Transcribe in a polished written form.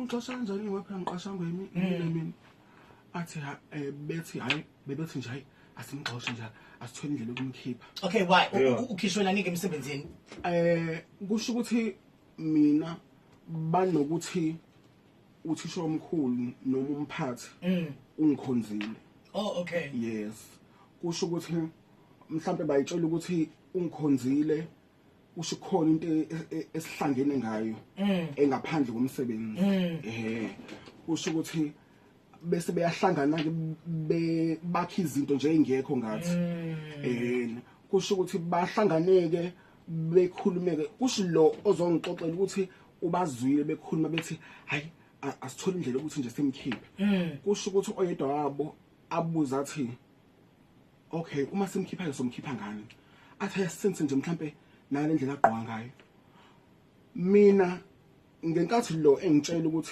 ngixoxa kanjani ngapha ngiqashangwe mina athi bethi hayi bebethi nje hayi asimxoxe nje asithole indlela yokumkhipha. Okay, why ukhishwela nike emsebenzini? Kusho ukuthi mina banokuthi uthisha omkhulu noma umphathi ungikhonzile. Oh, okay. Yes. Kusho ukuthi mhlambe bayitshela ukuthi ungikhonzile usho khona into esihlangene ngayo engaphandle komsebenzi. Kusho ukuthi bese beyahlangana ke bakhe izinto nje engekho ngathi. Kusho ukuthi bahlanganeke bekhulumeke kusho lo ozongixoxela ukuthi ubazwile bekhuluma bethi hayi asithole indlela ukuthi nje simkhiphe. Kusho ukuthi oyedwa wabo abuza athi okay uma simkhipha somkhipha ngani athi ayasense nje mhlambe nale ndlela agqoka ngayo mina ngenkathi lo engitshela ukuthi